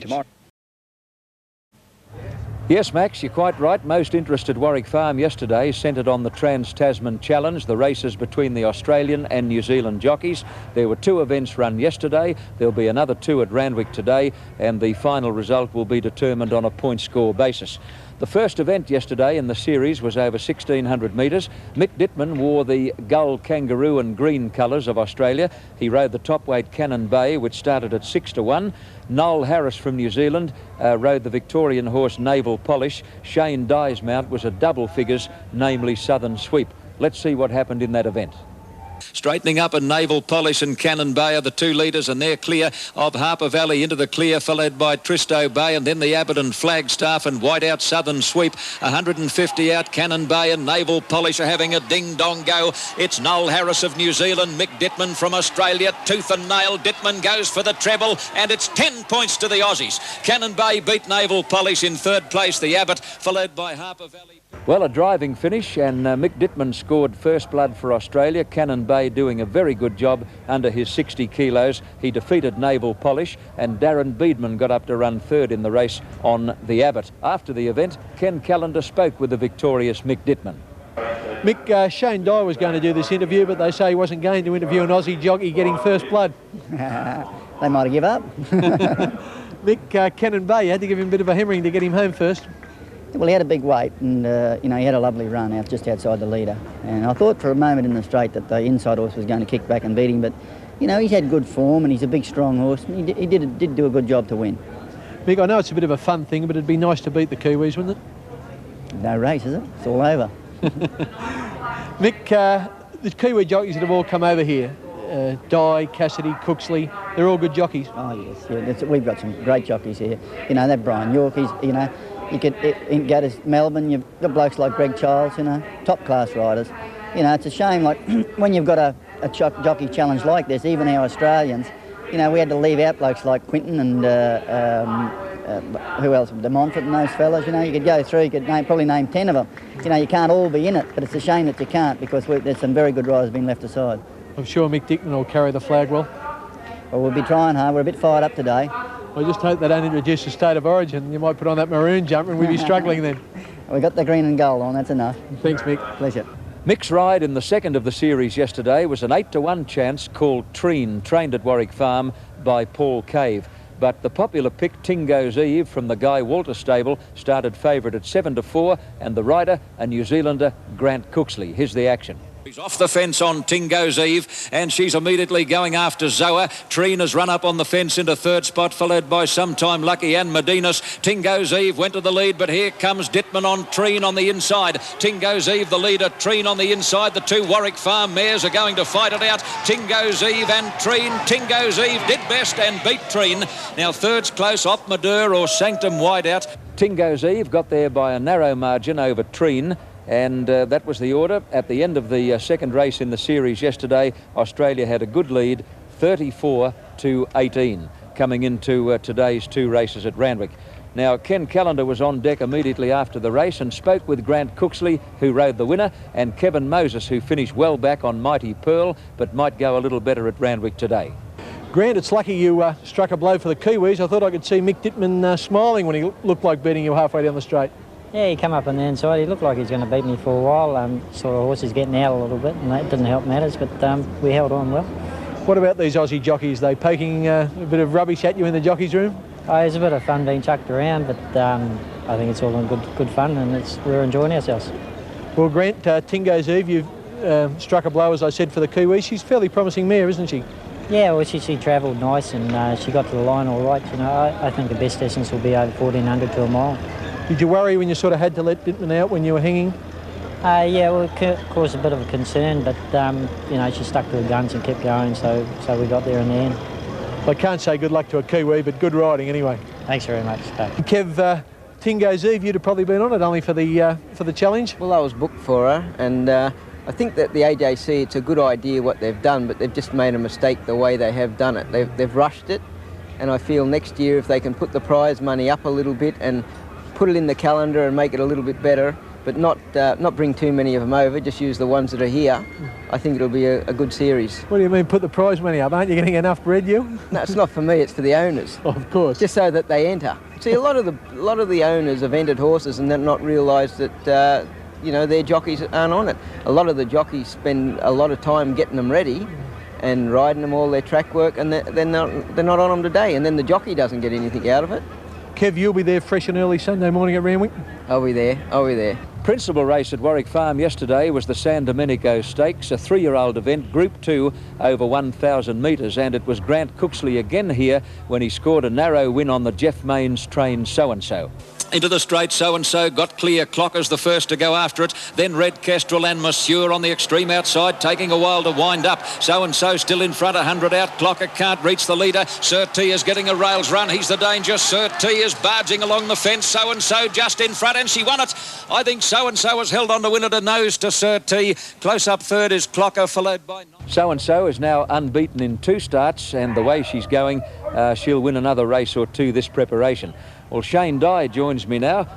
tomorrow. Yes, Max, you're quite right. Most interest at Warwick Farm yesterday centred on the Trans-Tasman Challenge, the races between the Australian and New Zealand jockeys. There were 2 events run yesterday. There'll be another 2 at Randwick today, and the final result will be determined on a point score basis. The first event yesterday in the series was over 1,600 metres. L.Dittman wore the gold, kangaroo and green colours of Australia. He rode the top weight Cannon Bay, which started at 6-1. Noel Harris from New Zealand rode the Victorian horse Naval Polish. Shane Dye's mount was a double figures, namely Southern Sweep. Let's see what happened in that event. Straightening up, and Naval Polish and Cannon Bay are the 2 leaders, and they're clear of Harper Valley into the clear, followed by Tristo Bay, and then the Aberdeen Flagstaff and Whiteout Southern Sweep. 150 out, Cannon Bay and Naval Polish are having a ding-dong go. It's Noel Harris of New Zealand, L.Dittman from Australia, tooth and nail. Dittman goes for the treble, and it's 10 points to the Aussies. Cannon Bay beat Naval Polish in 3rd place, the Abbott, followed by Harper Valley. Well, a driving finish, and L.Dittman scored first blood for Australia. Cannon Bay doing a very good job under his 60 kilos. He defeated Naval Polish, and Darren Beedman got up to run 3rd in the race on the Abbott. After the event, Ken Callender spoke with the victorious L.Dittman. Mick, Shane Dye was going to do this interview, but they say he wasn't going to interview an Aussie jockey getting first blood. They might have given up. Mick, Cannon Bay, you had to give him a bit of a hammering to get him home first. Well, he had a big weight, and you know, he had a lovely run out just outside the leader. And I thought for a moment in the straight that the inside horse was going to kick back and beat him, but you know, he's had good form and he's a big, strong horse. He did do a good job to win. Mick, I know it's a bit of a fun thing, but it'd be nice to beat the Kiwis, wouldn't it? No race, is it? It's all over. Mick, the Kiwi jockeys that have all come over here, Dye, Cassidy, Cooksley, they're all good jockeys. Oh yes, yeah, we've got some great jockeys here. You know, that Brian York, you know, you could go to Melbourne, you've got blokes like Greg Childs, you know, top-class riders. You know, it's a shame, like, when you've got a jockey challenge like this, even our Australians, you know, we had to leave out blokes like Quinton and who else, De Montfort and those fellas, you know. You could go through, you could probably name 10 of them. You know, you can't all be in it, but it's a shame that you can't, because there's some very good riders being left aside. I'm sure Mick Dickman will carry the flag well. Well, we'll be trying hard. We're a bit fired up today. I just hope they don't introduce a state of origin. You might put on that maroon jumper and we'd be struggling then. We got the green and gold on, that's enough. Thanks, Mick. Pleasure. Mick's ride in the 2nd of the series yesterday was an 8-1 chance called Treen, trained at Warwick Farm by Paul Cave. But the popular pick, Tingo's Eve, from the Guy Walter stable, started favourite at 7-4, and the rider, a New Zealander, Grant Cooksley. Here's the action. He's off the fence on Tingo's Eve, and she's immediately going after Zoa. Treen has run up on the fence into 3rd spot, followed by Sometime Lucky and Medinas. Tingo's Eve went to the lead, but here comes Dittman on Treen on the inside. Tingo's Eve the leader, Treen on the inside. The 2 Warwick Farm mares are going to fight it out. Tingo's Eve and Treen. Tingo's Eve did best and beat Treen. Now 3rd's close, Op Madur or Sanctum Wideout. Tingo's Eve got there by a narrow margin over Treen. And that was the order. At the end of the 2nd race in the series yesterday, Australia had a good lead, 34-18, coming into today's 2 races at Randwick. Now, Ken Callender was on deck immediately after the race and spoke with Grant Cooksley, who rode the winner, and Kevin Moses, who finished well back on Mighty Pearl, but might go a little better at Randwick today. Grant, it's lucky you struck a blow for the Kiwis. I thought I could see Mick Dittman smiling when he looked like beating you halfway down the straight. Yeah, he came up on the inside. He looked like he was going to beat me for a while. Sort of horses getting out a little bit, and that didn't help matters, but we held on well. What about these Aussie jockeys? They poking a bit of rubbish at you in the jockeys' room? Oh, it's a bit of fun being chucked around, but I think it's all in good fun, and we're enjoying ourselves. Well, Grant, Tingo's Eve, you've struck a blow, as I said, for the Kiwis. She's a fairly promising mare, isn't she? Yeah, well, she travelled nice, and she got to the line all right. You know, I think the best distance will be over 1,400 to a mile. Did you worry when you sort of had to let Dittman out when you were hanging? Yeah, well, it caused a bit of a concern, but, you know, she stuck to her guns and kept going, so we got there in the end. I can't say good luck to a Kiwi, but good riding anyway. Thanks very much, Dave. Kev, Tingo's Eve, you'd have probably been on it only for the challenge? Well, I was booked for her, and I think that the AJC, it's a good idea what they've done, but they've just made a mistake the way they have done it. They've rushed it, and I feel next year if they can put the prize money up a little bit and put it in the calendar and make it a little bit better, but not bring too many of them over, just use the ones that are here. I think it'll be a good series. What do you mean put the prize money up? Aren't you getting enough bread, you? No, it's not for me, it's for the owners. Of course. Just so that they enter. See, a lot of the owners have entered horses and then not realised that you know, their jockeys aren't on it. A lot of the jockeys spend a lot of time getting them ready and riding them all their track work, and they're not on them today, and then the jockey doesn't get anything out of it. Kev, you'll be there fresh and early Sunday morning at Randwick? I'll be there. Principal race at Warwick Farm yesterday was the San Domenico Stakes, a 3-year-old event, Group 2, over 1,000 metres, and it was Grant Cooksley again here when he scored a narrow win on the Jeff Mains trained So-and-So. Into the straight, So-and-So got clear. Clocker's the first to go after it. Then Red Kestrel and Monsieur on the extreme outside, taking a while to wind up. So-and-So still in front, 100 out. Clocker can't reach the leader. Sir T is getting a rails run. He's the danger. Sir T is barging along the fence. So-and-So just in front, and she won it. I think So-and-So has held on to win it a nose to Sir T. Close up third is Clocker, followed by... So-and-So is now unbeaten in 2 starts, and the way she's going, she'll win another race or 2 this preparation. Well, Shane Dye joins me now.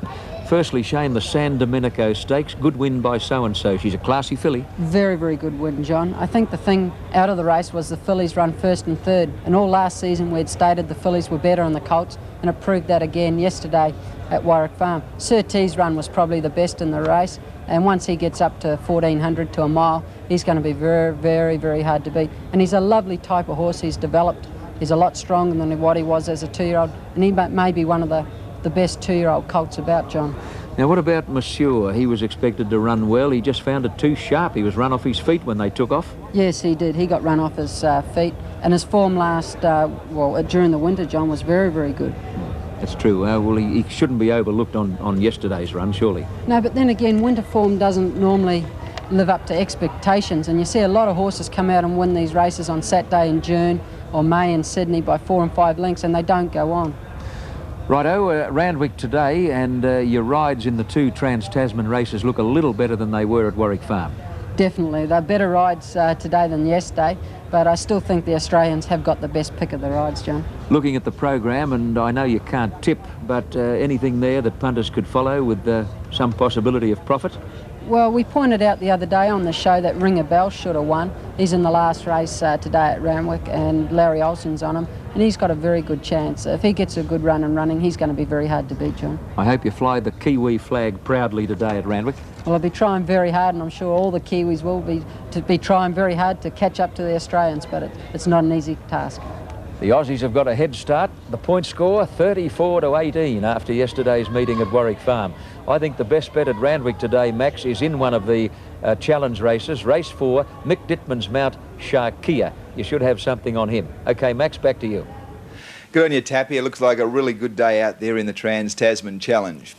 Firstly, Shane, the San Domenico Stakes, good win by So-and-So. She's a classy filly. Very, very good win, John. I think the thing out of the race was the fillies run first and third. And all last season we'd stated the fillies were better on the colts, and it proved that again yesterday at Warwick Farm. Sir T's run was probably the best in the race, and once he gets up to 1,400 to a mile, he's going to be very, very, very hard to beat. And he's a lovely type of horse he's developed. He's a lot stronger than what he was as a 2-year-old, and he may be one of the best 2-year-old colts about, John. Now, what about Monsieur? He was expected to run well. He just found it too sharp. He was run off his feet when they took off. Yes, he did. He got run off his feet, and his form during the winter, John, was very, very good. That's true. Well, he shouldn't be overlooked on yesterday's run, surely. No, but then again, winter form doesn't normally live up to expectations, and you see a lot of horses come out and win these races on Saturday in June or May in Sydney by 4 and 5 lengths, and they don't go on. Righto, Randwick today, and your rides in the 2 Trans-Tasman races look a little better than they were at Warwick Farm. Definitely. They're better rides today than yesterday, but I still think the Australians have got the best pick of the rides, John. Looking at the program, and I know you can't tip, but anything there that punters could follow with some possibility of profit? Well, we pointed out the other day on the show that Ring a Bell should have won. He's in the last race today at Randwick, and Larry Olsen's on him, and he's got a very good chance. If he gets a good run and running, he's going to be very hard to beat, John. I hope you fly the Kiwi flag proudly today at Randwick. Well, I'll be trying very hard, and I'm sure all the Kiwis will be trying very hard to catch up to the Australians, but it's not an easy task. The Aussies have got a head start. The point score, 34-18 after yesterday's meeting at Warwick Farm. I think the best bet at Randwick today, Max, is in one of the challenge races. Race 4, L.Dittman's mount, Sharkia. You should have something on him. OK, Max, back to you. Good on you, Tappy. It looks like a really good day out there in the Trans-Tasman Challenge.